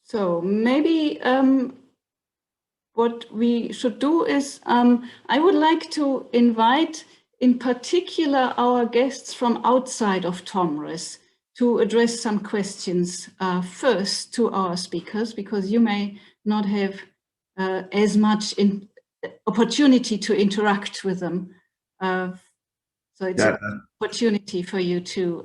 So maybe what we should do is, I would like to invite in particular our guests from outside of TOMRES to address some questions first to our speakers, because you may not have as much opportunity to interact with them. So it's an opportunity for you to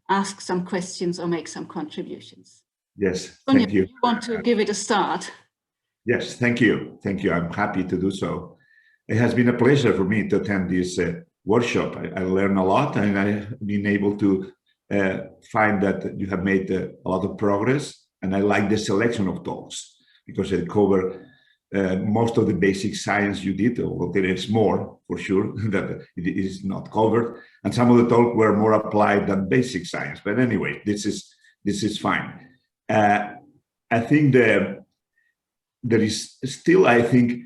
ask some questions or make some contributions. Yes, Sonia, thank you. You want to give it a start? Yes, thank you. Thank you. I'm happy to do so. It has been a pleasure for me to attend this workshop. I learned a lot, and I've been able to find that you have made a lot of progress. And I like the selection of talks because they cover most of the basic science you did. Well, there is more for sure that it is not covered, and some of the talks were more applied than basic science. But anyway, this is fine. I think there is still, I think,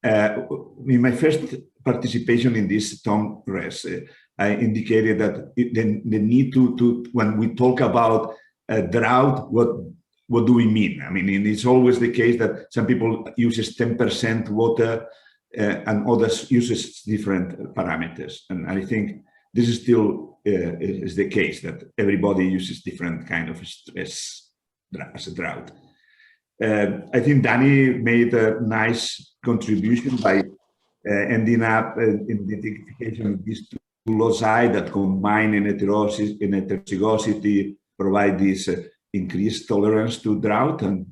in my first participation in this TOMRES, I indicated that the need to when we talk about drought, what do we mean? I mean, it's always the case that some people uses 10% water and others uses different parameters. And I think this is still is the case, that everybody uses different kind of stress as a drought. I think Danny made a nice contribution by ending up in the identification of these two loci that combine in heterozygosity, provide this increased tolerance to drought, and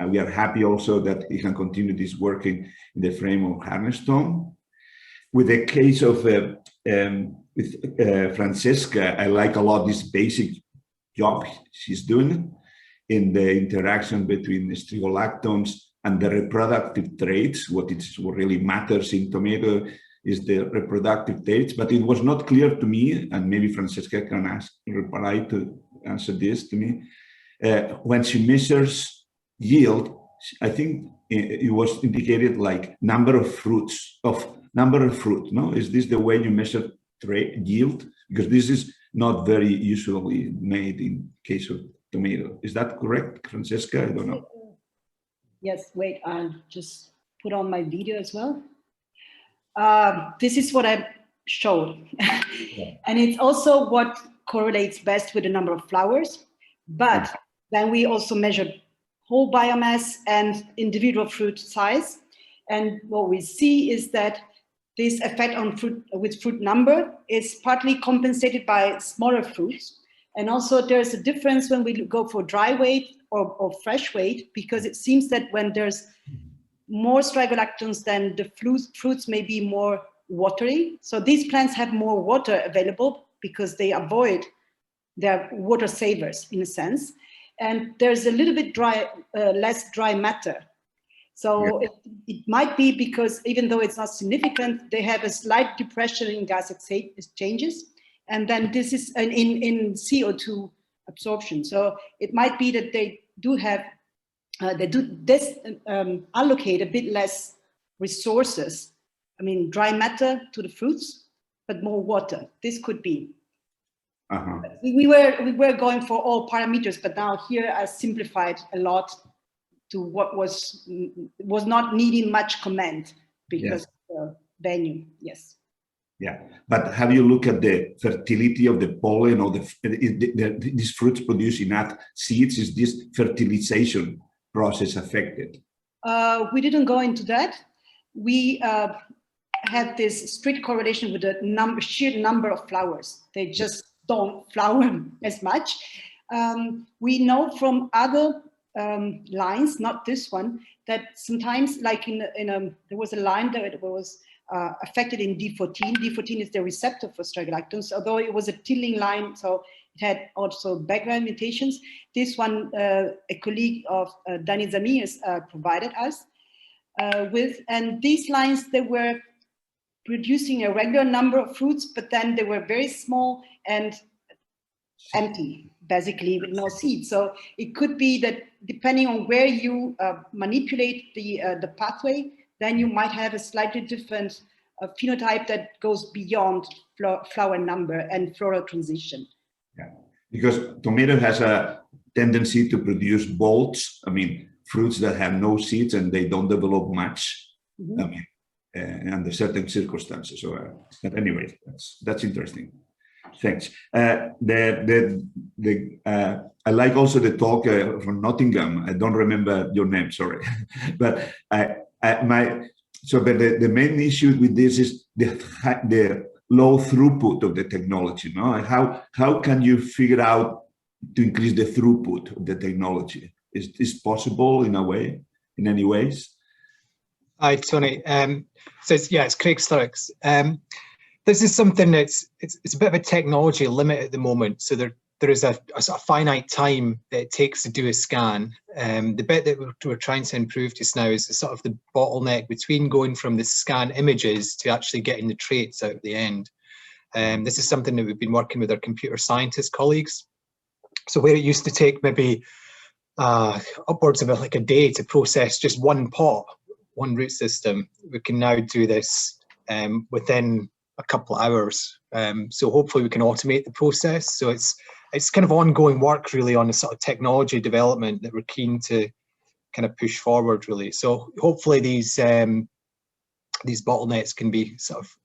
we are happy also that he can continue this working in the frame of Harnestone. With the case of Francesca, I like a lot this basic job she's doing in the interaction between strigolactones and the reproductive traits. What really matters in tomato is the reproductive traits, but it was not clear to me, and maybe Francesca can reply to answer this to me. When she measures yield, I think it was indicated like number of fruits, no? Is this the way you measure yield? Because this is not very usually made in case of tomato. Is that correct, Francesca? I don't know. Yes, wait, I'll just put on my video as well. This is what I showed. And it's also what correlates best with the number of flowers. But then we also measured whole biomass and individual fruit size. And what we see is that this effect on fruit with fruit number is partly compensated by smaller fruits. And also there's a difference when we go for dry weight or fresh weight, because it seems that when there's more strigolactones, then the fruits may be more watery. So these plants have more water available because they avoid, they're water savers in a sense. And there's a little bit less dry matter. So it might be because even though it's not significant, they have a slight depression in gas exchanges. And then this is in CO2 absorption. So it might be that they do have, allocate a bit less resources. I mean, dry matter to the fruits, but more water. This could be. We were going for all parameters, but now here I simplified a lot to what was not needing much comment because of the venue. Yes. Yeah, but have you looked at the fertility of the pollen, or these fruits produce enough seeds? Is this fertilization process affected? We didn't go into that. We had this strict correlation with the sheer number of flowers. They just don't flower as much. We know from other lines, not this one, that sometimes, like there was a line that was affected in D14. D14 is the receptor for strigolactones, although it was a tilling line, so it had also background mutations. This one, a colleague of Dani Zamirs provided us with, and these lines, they were producing a regular number of fruits, but then they were very small and empty, basically with no seeds. So it could be that depending on where you manipulate the pathway, then you might have a slightly different phenotype that goes beyond flower number and floral transition. Yeah, because tomato has a tendency to produce bolts. I mean, fruits that have no seeds and they don't develop much. Mhm. I mean, under certain circumstances. So, but anyway, that's interesting. Thanks. I like also the talk from Nottingham. I don't remember your name, sorry, but the main issue with this is the low throughput of the technology. No, how can you figure out to increase the throughput of the technology? Is this possible in a way, in any ways? Hi, Tony. So it's Craig Sturrock. This is something it's a bit of a technology limit at the moment. So there is a sort of finite time that it takes to do a scan. The bit that we're trying to improve just now is the sort of the bottleneck between going from the scan images to actually getting the traits out at the end. This is something that we've been working with our computer scientist colleagues. So where it used to take maybe upwards of like a day to process just one root system, we can now do this within a couple of hours. So hopefully we can automate the process. So it's kind of ongoing work really on the sort of technology development that we're keen to kind of push forward really. So hopefully these bottlenecks can be sort of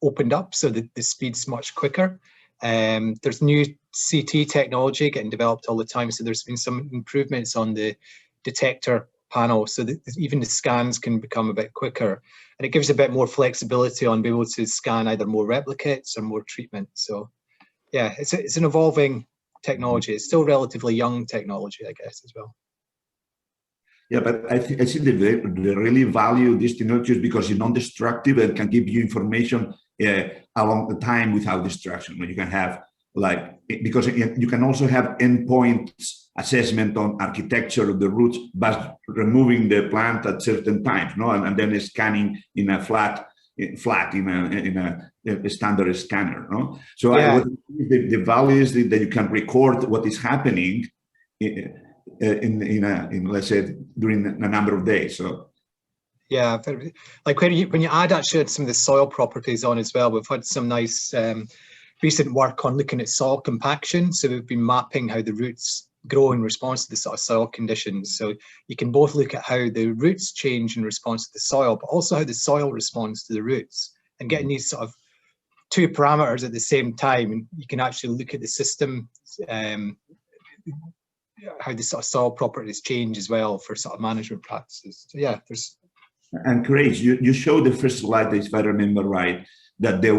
opened up so that the speed's much quicker. There's new CT technology getting developed all the time. So there's been some improvements on the detector panel so that even the scans can become a bit quicker, and it gives a bit more flexibility on being able to scan either more replicates or more treatment. So yeah, it's an evolving technology. It's still relatively young technology, I guess, as well. Yeah, but I think they really value these technologies because it's non-destructive and can give you information along the time without distraction. You can have because you can also have endpoints assessment on architecture of the roots, but removing the plant at certain times, no, and then scanning in a flat in a standard scanner, no. So yeah. The value is that you can record what is happening in let's say during a number of days. So yeah, like when you add actually some of the soil properties on as well, we've had some nice recent work on looking at soil compaction. So we've been mapping how the roots grow in response to the sort of soil conditions. So you can both look at how the roots change in response to the soil, but also how the soil responds to the roots, and getting these sort of two parameters at the same time. And you can actually look at the system, how the sort of soil properties change as well for sort of management practices. So yeah, there's. And Craig, you showed the first slide, if I remember right, that the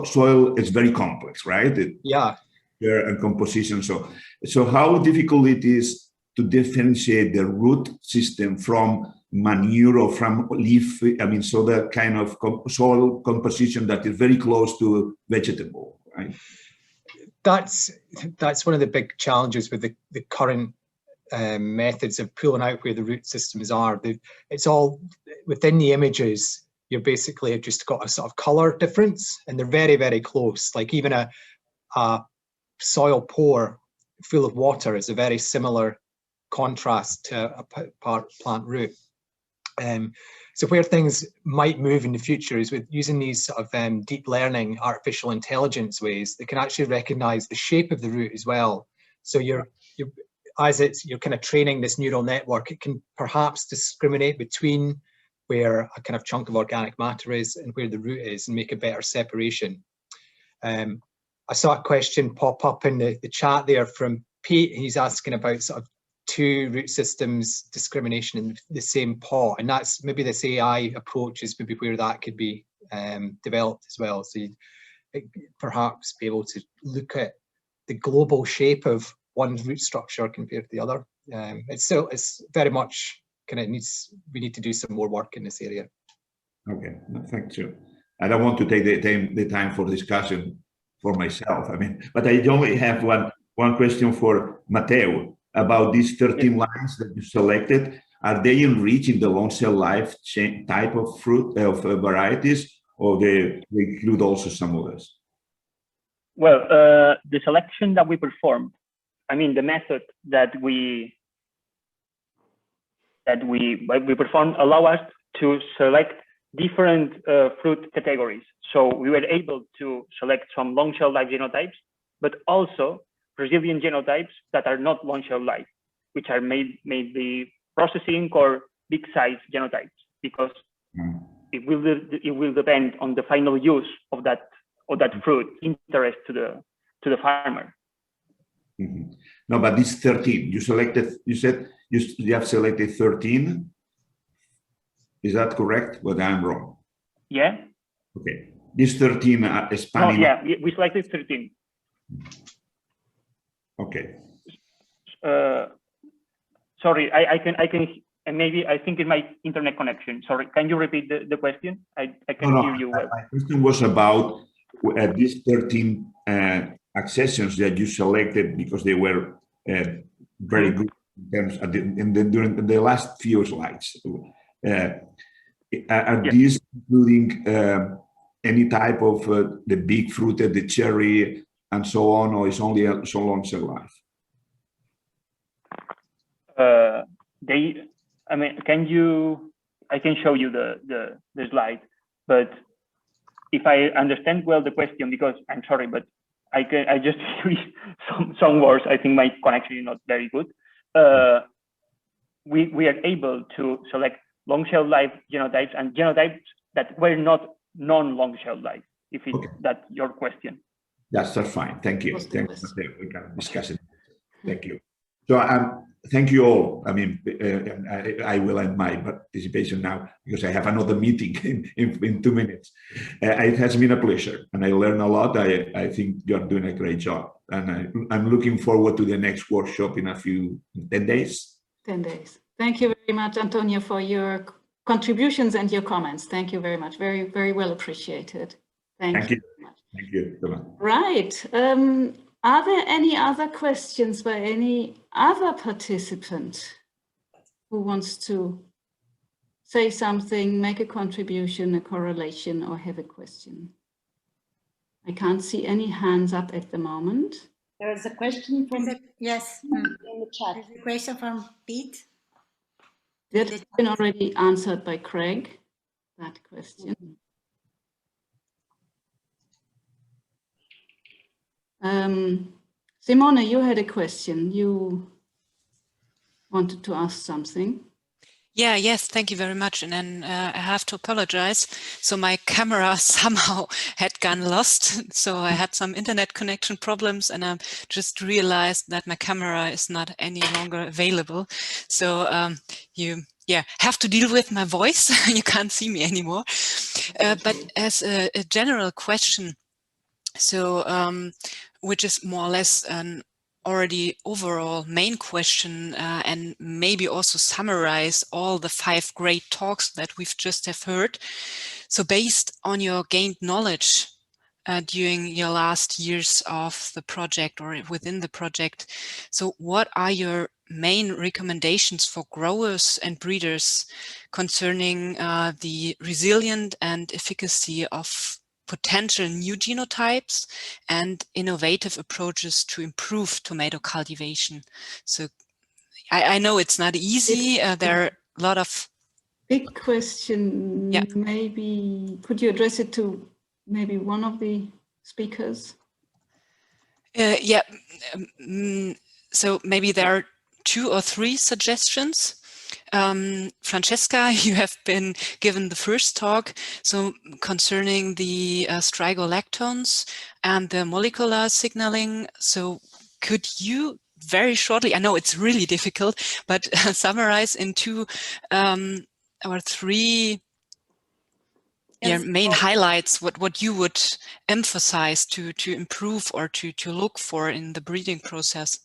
soil is very complex, right? Yeah. And composition. So how difficult it is to differentiate the root system from manure or from leaf? I mean, so that kind of soil composition that is very close to vegetable, right? That's one of the big challenges with the current methods of pulling out where the root systems are. It's all within the images. You're basically just got a sort of color difference, and they're very, very close. Like even a soil pore full of water is a very similar contrast to a plant root. So where things might move in the future is with using these sort of deep learning, artificial intelligence ways that can actually recognize the shape of the root as well. So you're kind of training this neural network, it can perhaps discriminate between where a kind of chunk of organic matter is and where the root is and make a better separation. I saw a question pop up in the chat there from Pete. He's asking about sort of two root systems discrimination in the same pot, and that's maybe this AI approach is maybe where that could be developed as well. So you'd perhaps be able to look at the global shape of one root structure compared to the other. It's very much kind of we need to do some more work in this area. Okay, thank you. I don't want to take the time for discussion for myself. I mean, but I only have one question for Matteo about these 13 lines that you selected. Are they enriched in the long cell life chain type of fruit of varieties, or they include also some others? Well, the selection that we performed, I mean, the method that we performed allow us to select different fruit categories. So we were able to select some long shell life genotypes, but also resilient genotypes that are not long shelf life, which are mainly processing or big size genotypes, because it will depend on the final use of that fruit interest to the farmer. Mm-hmm. No, but this 13, you said you have selected 13. Is that correct? But I'm wrong. Yeah. Okay. These 13 are spanning. No, yeah, we selected 13. Okay. Sorry, I can, and maybe I think it's my internet connection. Sorry, can you repeat the question? I can hear you well. My question was about these 13 accessions that you selected because they were very good in terms of during the last few slides. Are these including any type of the big fruited, the cherry, and so on, or is only so long shelf life? I mean, I can show you the slide, but if I understand well the question, because I'm sorry, but I just hear some words. I think my connection is not very good. We are able to select long shelf life genotypes and genotypes that were not non-long shelf life, if it's that's your question. That's fine. Thank you. Thank you. We can discuss it. Thank you. So thank you all. I mean, I will end my participation now because I have another meeting in 2 minutes. It has been a pleasure, and I learned a lot. I think you're doing a great job, and I'm looking forward to the next workshop in 10 days. 10 days. Thank you very much, Antonio, for your contributions and your comments. Thank you very much. Very, very well appreciated. Thank you very much. Thank you. Right. Are there any other questions by any other participant who wants to say something, make a contribution, a correlation, or have a question? I can't see any hands up at the moment. There is a question from yes in the chat. There's a question from Pete. That's been already answered by Craig, that question. Simone, you had a question. You wanted to ask something. Yes, thank you very much. And then I have to apologize. So my camera somehow had gone lost. So I had some internet connection problems, and I just realized that my camera is not any longer available. So you have to deal with my voice. You can't see me anymore. But as a general question, so which is more or less an already overall main question, and maybe also summarize all the 5 great talks that we've just have heard. So based on your gained knowledge during your last years of the project or within the project, so what are your main recommendations for growers and breeders concerning the resilient and efficacy of potential new genotypes and innovative approaches to improve tomato cultivation? So I know it's not easy. There are a lot of big question. Yeah. Maybe could you address it to maybe one of the speakers? So maybe there are 2 or 3 suggestions. Francesca, you have been given the first talk, so concerning the strigolactones and the molecular signaling. So could you very shortly, I know it's really difficult, but summarize in 2 or 3 main highlights, what you would emphasize to improve or to look for in the breeding process?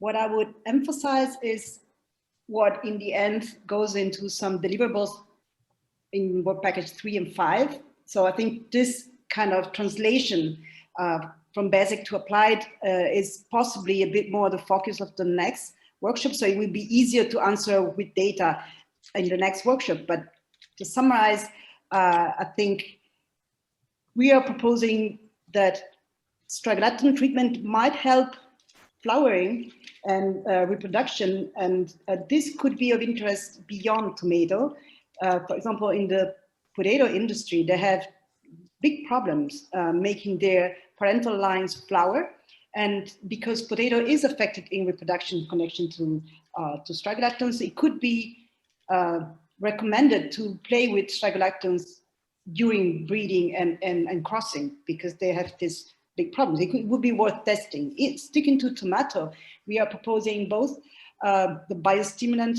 What I would emphasize is what in the end goes into some deliverables in work package 3 and 5. So I think this kind of translation from basic to applied is possibly a bit more the focus of the next workshop. So it will be easier to answer with data in the next workshop. But to summarize, I think we are proposing that strigolactone treatment might help flowering and reproduction, and this could be of interest beyond tomato. For example, in the potato industry, they have big problems making their parental lines flower, And because potato is affected in reproduction in connection to strigolactons, it could be recommended to play with strigolactons during breeding and crossing, because they have this big problem. It would be worth testing. Sticking to tomato, we are proposing both the biostimulant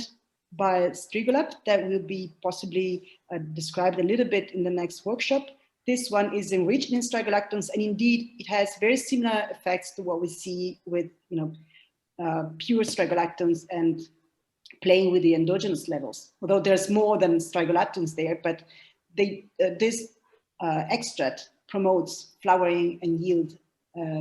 by Strigolab that will be possibly described a little bit in the next workshop. This one is enriched in strigolactons, and indeed it has very similar effects to what we see with pure strigolactons and playing with the endogenous levels. Although there's more than strigolactons there, but this extract promotes flowering and yield.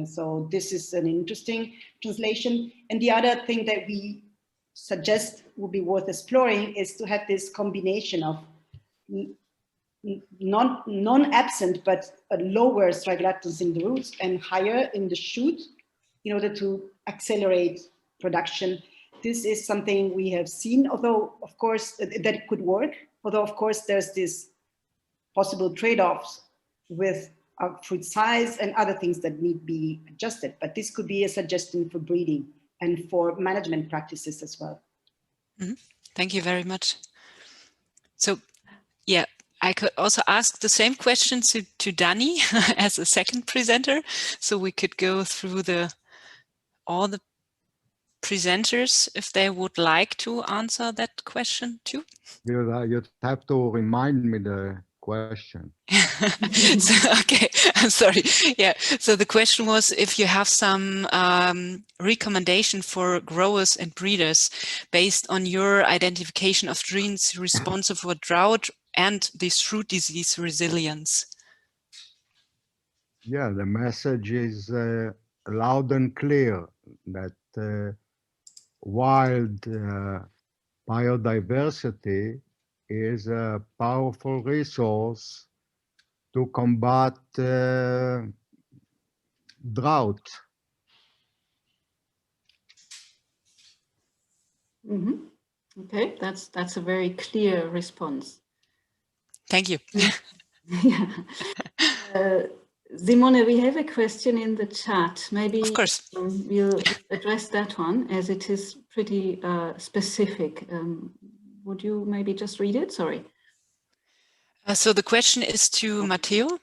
So this is an interesting translation. And the other thing that we suggest would be worth exploring is to have this combination of non-absent, but lower strigolactons in the roots and higher in the shoot in order to accelerate production. This is something we have seen, although of course that it could work, although of course there's this possible trade-offs with fruit size and other things that need to be adjusted. But this could be a suggestion for breeding and for management practices as well. Mm-hmm. Thank you very much. So, yeah, I could also ask the same question to Dani as a second presenter. So we could go through all the presenters if they would like to answer that question too. You'd have to remind me the question. So, okay, I'm sorry. Yeah, so the question was if you have some recommendation for growers and breeders based on your identification of genes responsive for drought and this fruit disease resilience. Yeah, the message is loud and clear that wild biodiversity is a powerful resource to combat drought. Mm-hmm. Okay, that's a very clear response. Thank you. Yeah. Simone, we have a question in the chat. Maybe of course. We'll address that one as it is pretty specific. Would you maybe just read it? Sorry. So the question is to Matteo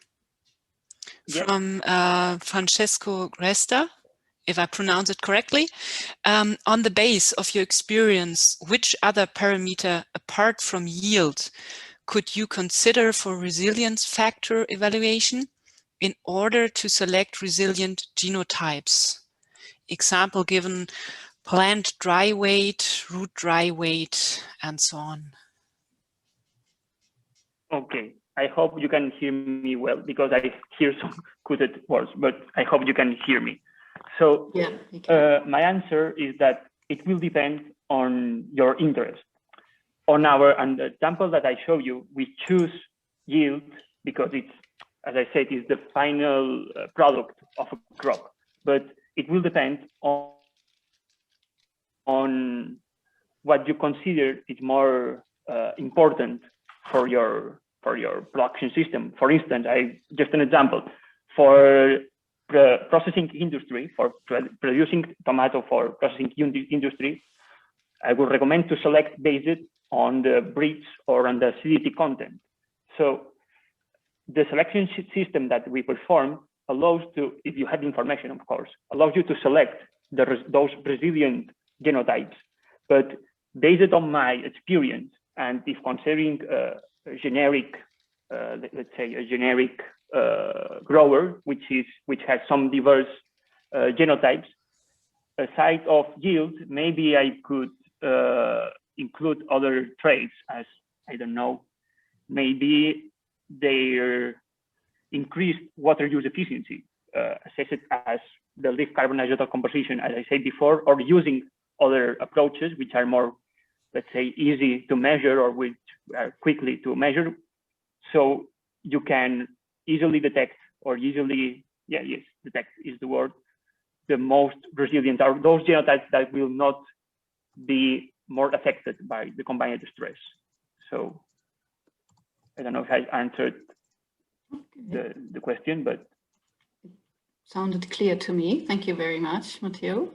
from Francesco Resta, if I pronounce it correctly. On the base of your experience, which other parameter apart from yield could you consider for resilience factor evaluation in order to select resilient genotypes? Example given: plant dry weight, root dry weight, and so on. Okay, I hope you can hear me well, because I hear some coded words, but I hope you can hear me. So yeah, my answer is that it will depend on your interest. On the example that I show you, we choose yield because it's, as I said, is the final product of a crop, but it will depend on what you consider is more important for your production system. For instance, just an example, for the processing industry, for producing tomato for processing industry, I would recommend to select based on the breeds or on the acidity content. So the selection system that we perform allows to, if you have information, of course, allows you to select those resilient genotypes. But based on my experience, and if considering a generic, let's say a generic grower, which has some diverse genotypes, aside of yield, maybe I could include other traits, as I don't know, maybe their increased water use efficiency, assessed as the leaf carbon azote composition, as I said before, or using other approaches which are more, let's say, easy to measure or which are quickly to measure. So you can easily detect, or easily, detect is the word, the most resilient are those genotypes that will not be more affected by the combined stress. So I don't know if I answered the question, but sounded clear to me. Thank you very much, Matteo.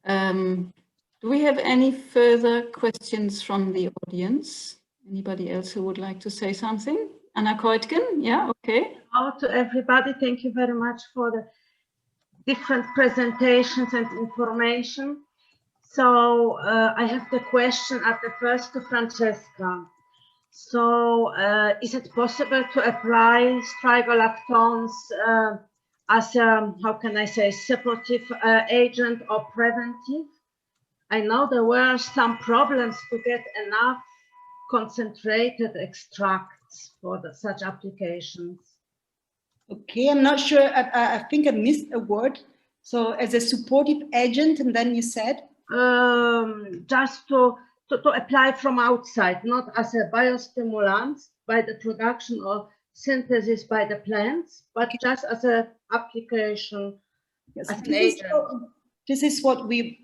Do we have any further questions from the audience? Anybody else who would like to say something? Anna Keutgen, yeah, okay. Hello to everybody. Thank you very much for the different presentations and information. So I have the question at the first to Francesca. So is it possible to apply strigolactones as a, how can I say, suppletive agent or preventive? I know there were some problems to get enough concentrated extracts for such applications. Okay, I'm not sure. I think I missed a word. So as a supportive agent, and then you said? Just to apply from outside, not as a biostimulant by the production or synthesis by the plants, but just as an application, Yes, as an agent. This is what we've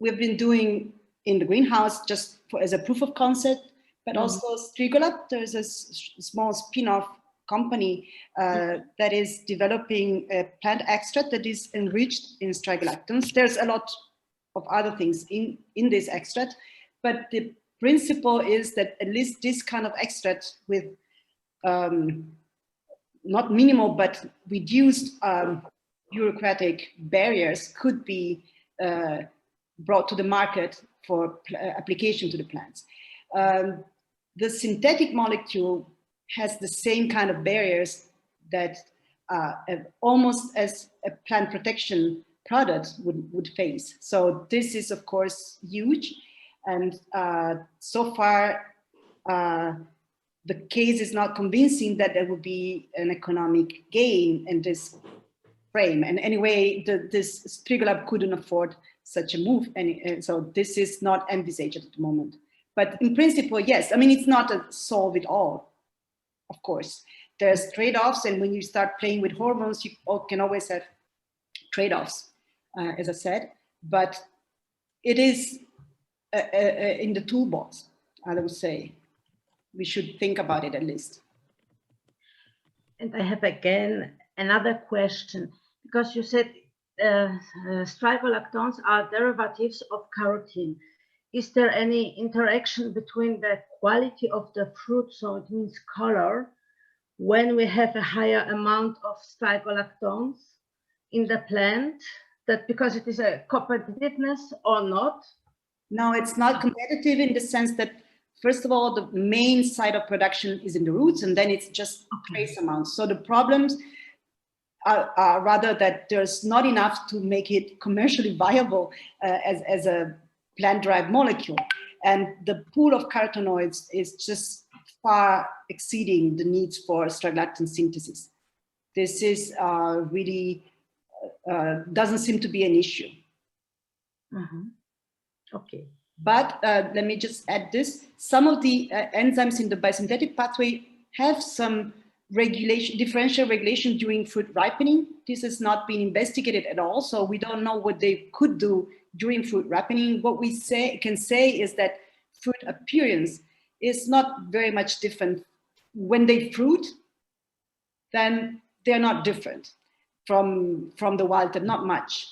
been doing in the greenhouse, just as a proof of concept, but also Strigolab. There's a small spin-off company that is developing a plant extract that is enriched in strigolactans. There's a lot of other things in this extract, but the principle is that at least this kind of extract with not minimal but reduced bureaucratic barriers could be brought to the market for application to the plants. The synthetic molecule has the same kind of barriers that almost as a plant protection product would face. So this is of course huge, and so far the case is not convincing that there would be an economic gain in this frame. And anyway, this Strigolab couldn't afford such a move, and so this is not envisaged at the moment. But in principle, yes. I mean, it's not a solve it all, of course. There's trade-offs, and when you start playing with hormones, you can always have trade-offs, as I said. But it is in the toolbox, I would say. We should think about it at least. And I have again another question, because you said strigolactones are derivatives of carotene. Is there any interaction between the quality of the fruit, so it means color, when we have a higher amount of strigolactones in the plant, that because it is a competitiveness or not? No, it's not competitive in the sense that, first of all, the main site of production is in the roots, and then it's just trace amounts. So the problems are rather that there's not enough to make it commercially viable as a plant-derived molecule. And the pool of carotenoids is just far exceeding the needs for strigolactin synthesis. This is really, doesn't seem to be an issue. Okay. But let me just add this. Some of the enzymes in the biosynthetic pathway have some regulation, differential regulation during fruit ripening. This has not been investigated at all, so we don't know what they could do during fruit ripening. What we can say is that fruit appearance is not very much different. When they fruit, then they're not different from the wild type, not much.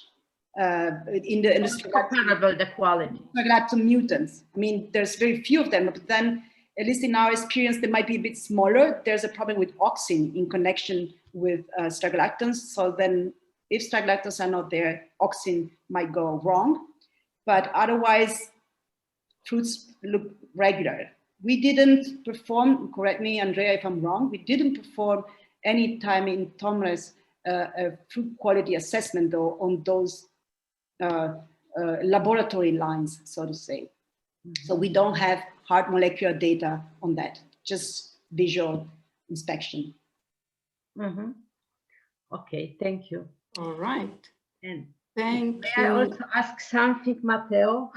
In the comparable, the quality. Strigolactin mutants. I mean, there's very few of them, but then, at least in our experience, they might be a bit smaller. There's a problem with auxin in connection with strigolactans. So then, if strigolactans are not there, auxin might go wrong. But otherwise, fruits look regular. We didn't perform, correct me, Andrea, if I'm wrong, we didn't perform any time in TOMRES a fruit quality assessment, though, on those laboratory lines, so to say. So we don't have hard molecular data on that, just visual inspection. Okay, thank you. All right. And thank you. May I also ask something, Matteo?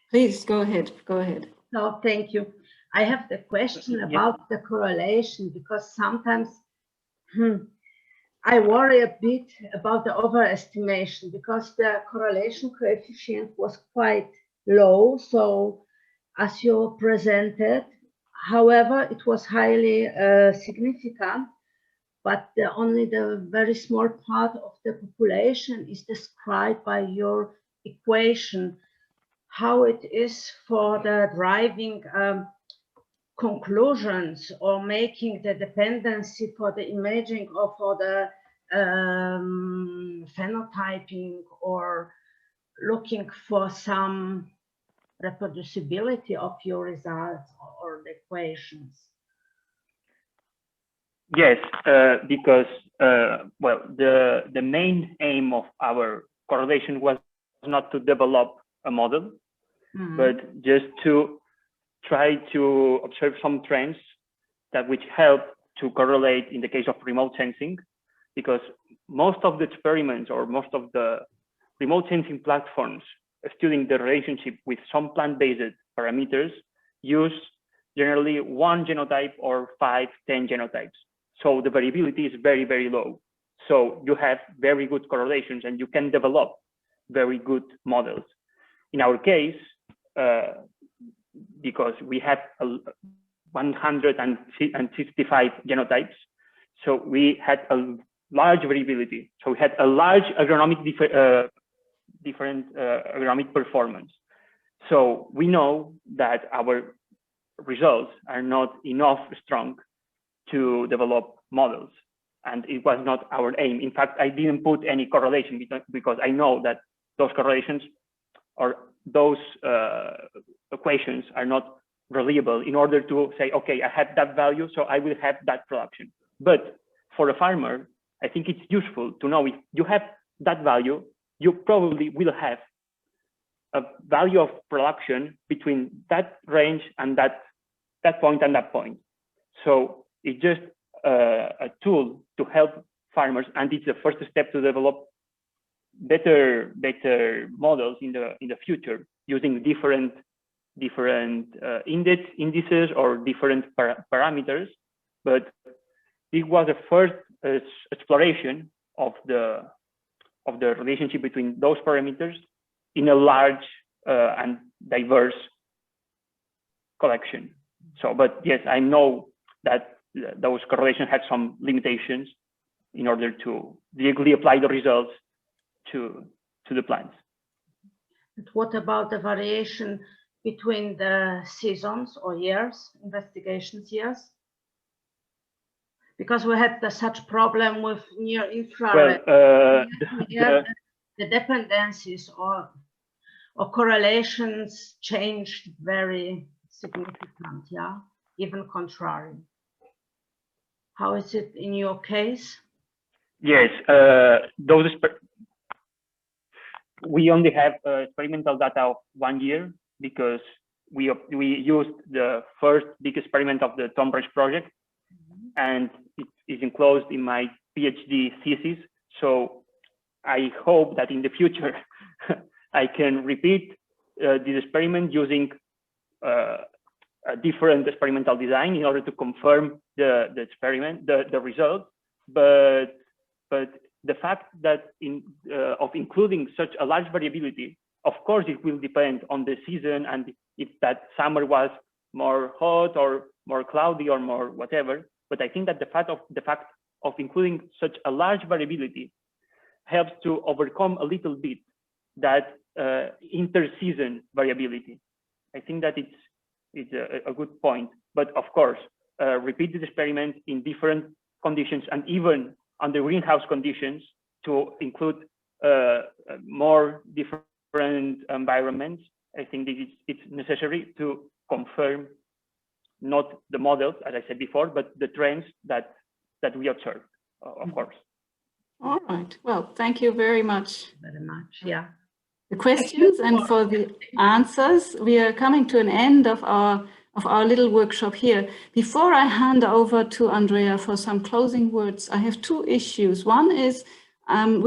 Please go ahead. Go ahead. No, thank you. I have the question about the correlation, because sometimes I worry a bit about the overestimation, because the correlation coefficient was quite low. So as you presented, however, it was highly significant. but only the very small part of the population is described by your equation. How it is for the driving conclusions or making the dependency for the imaging or for the phenotyping or looking for some reproducibility of your results or the equations? Yes, because well, the main aim of our correlation was not to develop a model, but just to try to observe some trends that which help to correlate in the case of remote sensing, because most of the experiments or most of the remote sensing platforms studying the relationship with some plant-based parameters use generally one genotype or 5, 10 genotypes. So the variability is very, very low. So you have very good correlations and you can develop very good models. In our case, because we have 165 genotypes, so we had a large variability. So we had a large agronomic different agronomic performance. So we know that our results are not enough strong to develop models, and it was not our aim. In fact, I didn't put any correlation because I know that those correlations or those equations are not reliable in order to say, okay, I have that value, so I will have that production. But for a farmer, I think it's useful to know if you have that value, you probably will have a value of production between that range and that point and that point. So it's just a tool to help farmers, and it's the first step to develop better models in the future using different indices or different parameters. But it was the first exploration of the relationship between those parameters in a large and diverse collection. So, but yes, I know that those correlations had some limitations in order to directly apply the results to the plants. But what about the variation between the seasons or years, investigations years? Because we had such problem with near infrared. Well, the dependencies or correlations changed very significant, yeah, even contrary. How is it in your case? Yes, we only have experimental data of 1 year because we used the first big experiment of the TOMRES project, and it is enclosed in my PhD thesis. So I hope that in the future I can repeat this experiment using a different experimental design in order to confirm the experiment, the results. But the fact that of including such a large variability, of course, it will depend on the season and if that summer was more hot or more cloudy or more whatever. But I think that the fact of including such a large variability helps to overcome a little bit that inter-season variability. I think that it's a good point. But of course, repeat this experiment in different conditions and even under greenhouse conditions to include more different environments. I think that it's necessary to confirm not the models, as I said before, but the trends that we observe, of course. All right. Well, thank you very much. Very much, yeah. The questions and for the answers. We are coming to an end of our little workshop here. Before I hand over to Andrea for some closing words, I have two issues. One is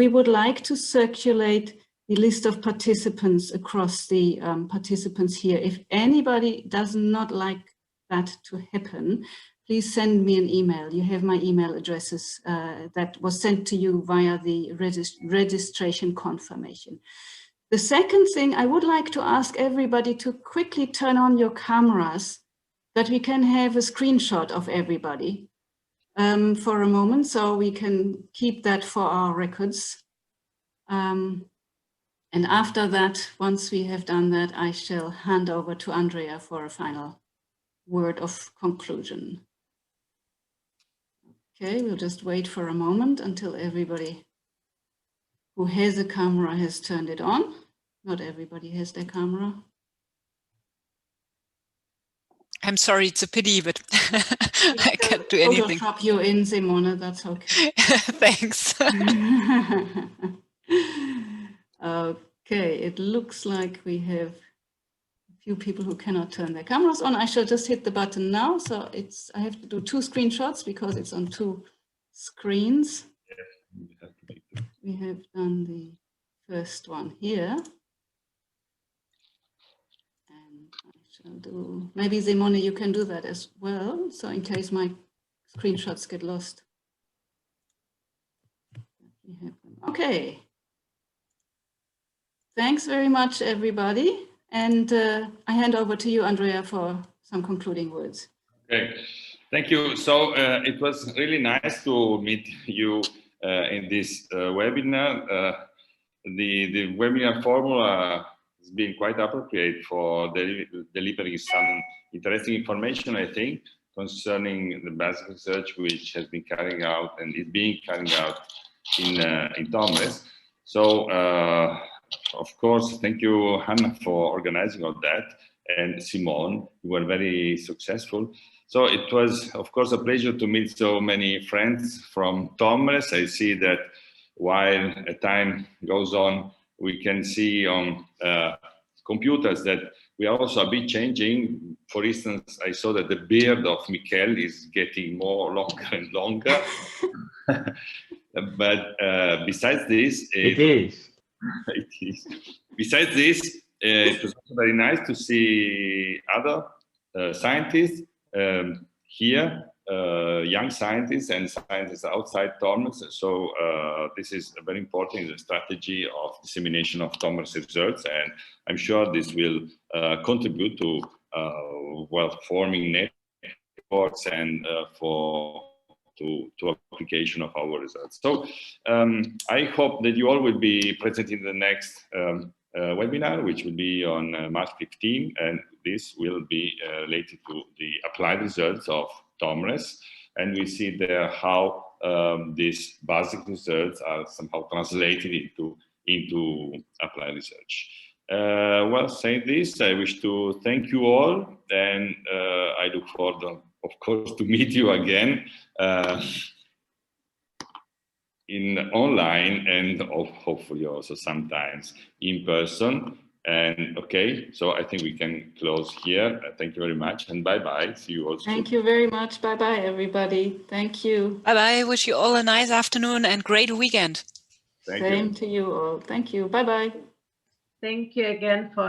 we would like to circulate the list of participants across the participants here. If anybody does not like that to happen, please send me an email. You have my email addresses that was sent to you via the registration confirmation. The second thing, I would like to ask everybody to quickly turn on your cameras that we can have a screenshot of everybody. for a moment, so we can keep that for our records. And after that, once we have done that, I shall hand over to Andrea for a final word of conclusion. Okay, we'll just wait for a moment until everybody who has a camera has turned it on. Not everybody has their camera. I'm sorry, it's a pity, but I can't do anything. Photoshop you in, Simone, that's okay. Thanks. Okay, it looks like we have a few people who cannot turn their cameras on. I shall just hit the button now. So I have to do 2 screenshots because it's on 2 screens. We have done the first one here. And I shall do, maybe Simone, you can do that as well. So in case my screenshots get lost. Okay. Thanks very much, everybody. And I hand over to you, Andrea, for some concluding words. Okay, thank you. So it was really nice to meet you in this webinar. The webinar formula has been quite appropriate for delivering some interesting information, I think, concerning the basic research which has been carried out and is being carried out in TOMRES. So, of course, thank you, Hannah, for organizing all that, and Simone, you were very successful. So it was, of course, a pleasure to meet so many friends from TOMRES. I see that while time goes on, we can see on computers that we are also a bit changing. For instance, I saw that the beard of Mikel is getting more longer and longer. But besides this, it is. Besides this, it was also very nice to see other scientists here, young scientists and scientists outside TOMRES. So this is very important in the strategy of dissemination of TOMRES results, and I'm sure this will contribute to well, forming networks and to application of our results. So I hope that you all will be present in the next webinar, which will be on March 15, and this will be related to the applied results of TOMRES, and we see there how these basic results are somehow translated into applied research. Well, saying this, I wish to thank you all, and I look forward, of course, to meet you again in online, and hopefully also sometimes in person. And okay, so I think we can close here. Thank you very much, and bye-bye. See you all soon. Thank you very much. Bye-bye, everybody. Thank you. Bye-bye. Wish you all a nice afternoon and great weekend. Same to you all. Thank you. Bye-bye. Thank you again for